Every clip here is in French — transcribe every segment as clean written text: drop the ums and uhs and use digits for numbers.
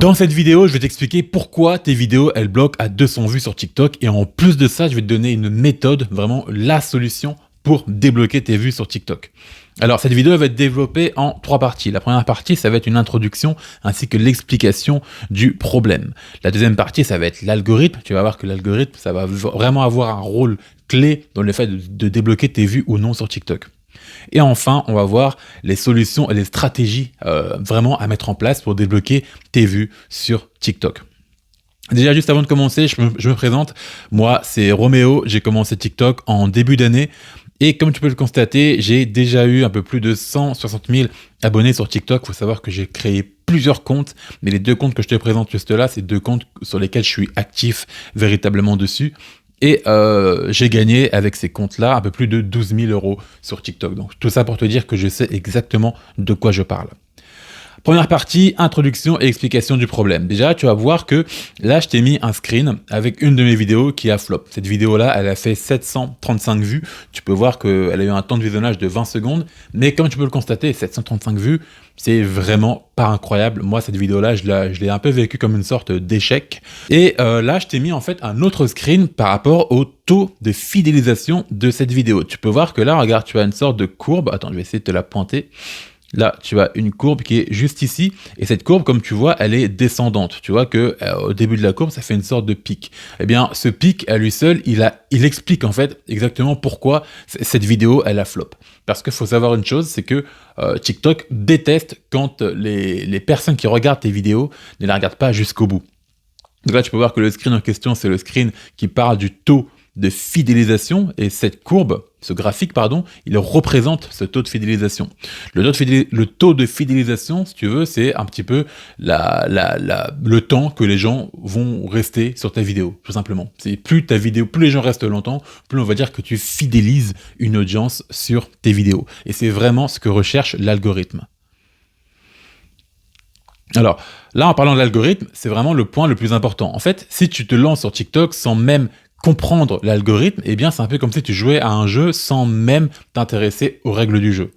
Dans cette vidéo, je vais t'expliquer pourquoi tes vidéos, elles bloquent à 200 vues sur TikTok. Et en plus de ça, je vais te donner une méthode, vraiment la solution pour débloquer tes vues sur TikTok. Alors, cette vidéo elle va être développée en 3 parties. La première partie, ça va être une introduction ainsi que l'explication du problème. La deuxième partie, ça va être l'algorithme. Tu vas voir que l'algorithme, ça va vraiment avoir un rôle clé dans le fait de débloquer tes vues ou non sur TikTok. Et enfin, on va voir les solutions et les stratégies vraiment à mettre en place pour débloquer tes vues sur TikTok. Déjà, juste avant de commencer, je me présente. Moi, c'est Roméo. J'ai commencé TikTok en début d'année. Et comme tu peux le constater, j'ai déjà eu un peu plus de 160 000 abonnés sur TikTok. Il faut savoir que j'ai créé plusieurs comptes. Mais les 2 comptes que je te présente juste là, c'est 2 comptes sur lesquels je suis actif véritablement dessus. Et j'ai gagné avec ces comptes-là un peu plus de 12 000 € sur TikTok. Donc tout ça pour te dire que je sais exactement de quoi je parle. Première partie, introduction et explication du problème. Déjà, tu vas voir que là, je t'ai mis un screen avec une de mes vidéos qui a flop. Cette vidéo-là, elle a fait 735 vues. Tu peux voir qu'elle a eu un temps de visionnage de 20 secondes. Mais comme tu peux le constater, 735 vues, c'est vraiment pas incroyable. Moi, cette vidéo-là, je l'ai un peu vécu comme une sorte d'échec. Et là, je t'ai mis en fait un autre screen par rapport au taux de fidélisation de cette vidéo. Tu peux voir que là, regarde, tu as une sorte de courbe. Attends, je vais essayer de te la pointer. Là, tu as une courbe qui est juste ici. Et cette courbe, comme tu vois, elle est descendante. Tu vois que au début de la courbe, ça fait une sorte de pic. Eh bien, ce pic, à lui seul, il explique en fait exactement pourquoi cette vidéo, elle a flop. Parce qu'il faut savoir une chose, c'est que TikTok déteste quand les personnes qui regardent tes vidéos ne les regardent pas jusqu'au bout. Donc là, tu peux voir que le screen en question, c'est le screen qui parle du taux de fidélisation, et cette courbe, ce graphique, pardon, il représente ce taux de fidélisation. Le taux de fidélisation, si tu veux, c'est un petit peu le temps que les gens vont rester sur ta vidéo, tout simplement. C'est plus les gens restent longtemps, plus on va dire que tu fidélises une audience sur tes vidéos. Et c'est vraiment ce que recherche l'algorithme. Alors, là, en parlant de l'algorithme, c'est vraiment le point le plus important. En fait, si tu te lances sur TikTok sans même comprendre l'algorithme, eh bien, c'est un peu comme si tu jouais à un jeu sans même t'intéresser aux règles du jeu.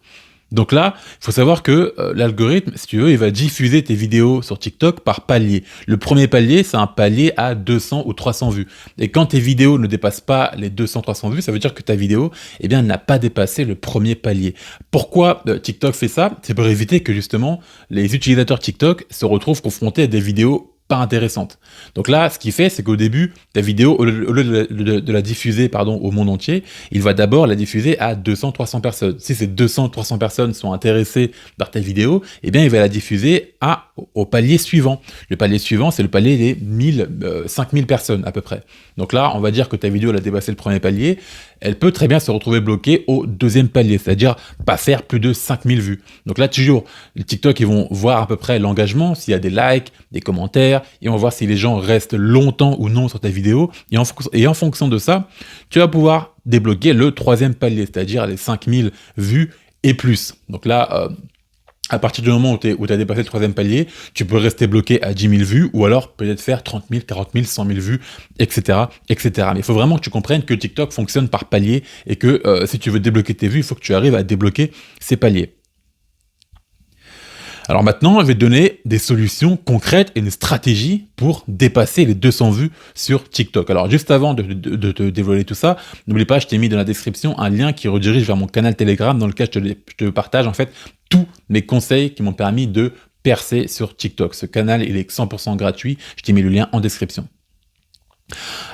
Donc là, il faut savoir que l'algorithme, si tu veux, il va diffuser tes vidéos sur TikTok par palier. Le premier palier, c'est un palier à 200 ou 300 vues. Et quand tes vidéos ne dépassent pas les 200-300 vues, ça veut dire que ta vidéo, eh bien, n'a pas dépassé le premier palier. Pourquoi TikTok fait ça? C'est pour éviter que justement les utilisateurs TikTok se retrouvent confrontés à des vidéos pas intéressante. Donc là, ce qu'il fait, c'est qu'au début, ta vidéo, au lieu de la diffuser au monde entier, il va d'abord la diffuser à 200-300 personnes. Si ces 200-300 personnes sont intéressées par ta vidéo, eh bien, il va la diffuser au palier suivant. Le palier suivant, c'est le palier des 5000 personnes à peu près. Donc là, on va dire que ta vidéo elle a dépassé le premier palier, elle peut très bien se retrouver bloquée au deuxième palier, c'est-à-dire pas faire plus de 5000 vues. Donc là, toujours, les TikTok, ils vont voir à peu près l'engagement, s'il y a des likes, des commentaires, et on va voir si les gens restent longtemps ou non sur ta vidéo. Et en fonction de ça, tu vas pouvoir débloquer le 3e palier, c'est-à-dire les 5000 vues et plus. Donc là, à partir du moment où tu as dépassé le 3e palier, tu peux rester bloqué à 10 000 vues ou alors peut-être faire 30 000, 40 000, 100 000 vues, etc. etc. Mais il faut vraiment que tu comprennes que TikTok fonctionne par palier et que si tu veux débloquer tes vues, il faut que tu arrives à débloquer ces paliers. Alors maintenant, je vais te donner des solutions concrètes et une stratégie pour dépasser les 200 vues sur TikTok. Alors juste avant de te dévoiler tout ça, n'oublie pas, je t'ai mis dans la description un lien qui redirige vers mon canal Telegram dans lequel je te partage en fait tous mes conseils qui m'ont permis de percer sur TikTok. Ce canal, il est 100% gratuit. Je t'ai mis le lien en description.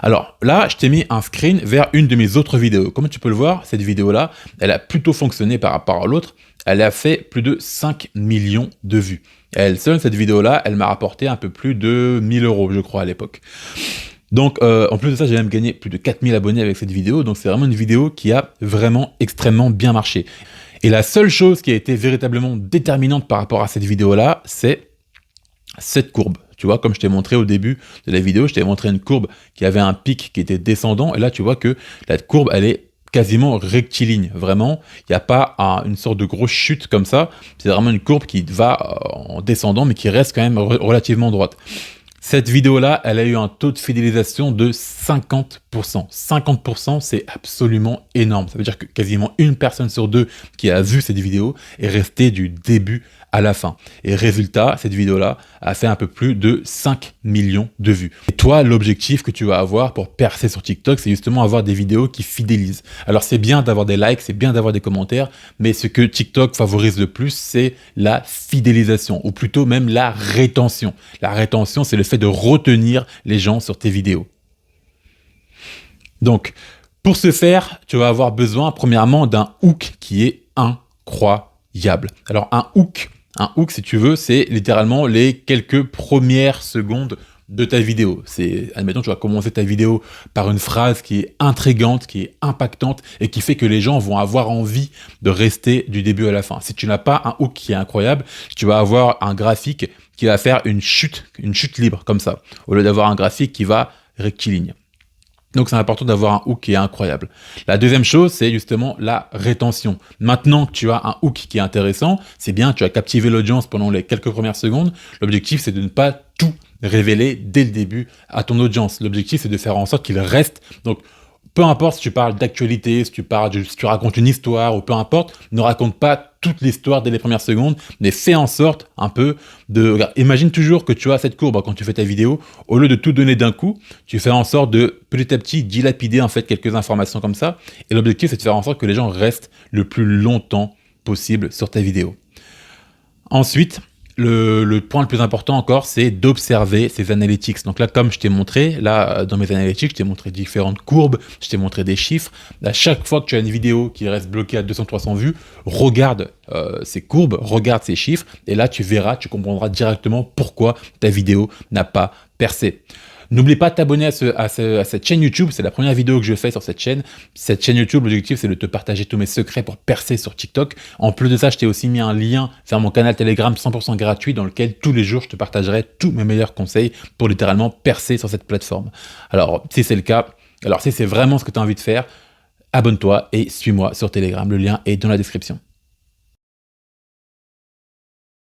Alors là, je t'ai mis un screen vers une de mes autres vidéos. Comme tu peux le voir, cette vidéo-là, elle a plutôt fonctionné par rapport à l'autre. Elle a fait plus de 5 millions de vues. Et elle seule, cette vidéo-là, elle m'a rapporté un peu plus de 1000 €, je crois, à l'époque. Donc, en plus de ça, j'ai même gagné plus de 4000 abonnés avec cette vidéo. Donc, c'est vraiment une vidéo qui a vraiment extrêmement bien marché. Et la seule chose qui a été véritablement déterminante par rapport à cette vidéo-là, c'est cette courbe. Tu vois, comme je t'ai montré au début de la vidéo, je t'ai montré une courbe qui avait un pic qui était descendant. Et là, tu vois que la courbe, elle est quasiment rectiligne. Vraiment, il n'y a pas une sorte de grosse chute comme ça. C'est vraiment une courbe qui va en descendant, mais qui reste quand même relativement droite. Cette vidéo-là, elle a eu un taux de fidélisation de 50%. 50%, c'est absolument énorme. Ça veut dire que quasiment une personne sur deux qui a vu cette vidéo est restée du début à la fin. Et résultat, cette vidéo-là a fait un peu plus de 5 millions de vues. Et toi, l'objectif que tu vas avoir pour percer sur TikTok, c'est justement avoir des vidéos qui fidélisent. Alors c'est bien d'avoir des likes, c'est bien d'avoir des commentaires, mais ce que TikTok favorise le plus, c'est la fidélisation, ou plutôt même la rétention. La rétention, c'est le fait de retenir les gens sur tes vidéos. Donc, pour ce faire, tu vas avoir besoin, premièrement, d'un hook qui est incroyable. Alors, un hook, si tu veux, c'est littéralement les quelques premières secondes de ta vidéo. Admettons, tu vas commencer ta vidéo par une phrase qui est intrigante, qui est impactante et qui fait que les gens vont avoir envie de rester du début à la fin. Si tu n'as pas un hook qui est incroyable, tu vas avoir un graphique qui va faire une chute libre, comme ça, au lieu d'avoir un graphique qui va rectiligne. Donc c'est important d'avoir un hook qui est incroyable. La deuxième chose, c'est justement la rétention. Maintenant que tu as un hook qui est intéressant, c'est bien, tu as captivé l'audience pendant les quelques premières secondes. L'objectif, c'est de ne pas tout révéler dès le début à ton audience. L'objectif, c'est de faire en sorte qu'il reste. Donc, peu importe si tu parles d'actualité, si tu racontes une histoire, ou peu importe, ne raconte pas toute l'histoire dès les premières secondes, mais fais en sorte un peu de... Regarde, imagine toujours que tu as cette courbe quand tu fais ta vidéo, au lieu de tout donner d'un coup, tu fais en sorte de petit à petit dilapider en fait quelques informations comme ça, et l'objectif c'est de faire en sorte que les gens restent le plus longtemps possible sur ta vidéo. Ensuite, le point le plus important encore, c'est d'observer ces analytics. Donc là, comme je t'ai montré, là, dans mes analytics, je t'ai montré différentes courbes, je t'ai montré des chiffres. À chaque fois que tu as une vidéo qui reste bloquée à 200-300 vues, regarde ces courbes, regarde ces chiffres, et là, tu verras, tu comprendras directement pourquoi ta vidéo n'a pas percé. N'oublie pas de t'abonner à cette chaîne YouTube, c'est la première vidéo que je fais sur cette chaîne. Cette chaîne YouTube, l'objectif c'est de te partager tous mes secrets pour percer sur TikTok. En plus de ça, je t'ai aussi mis un lien vers mon canal Telegram 100% gratuit dans lequel tous les jours je te partagerai tous mes meilleurs conseils pour littéralement percer sur cette plateforme. Alors si c'est le cas, si c'est vraiment ce que tu as envie de faire, abonne-toi et suis-moi sur Telegram, le lien est dans la description.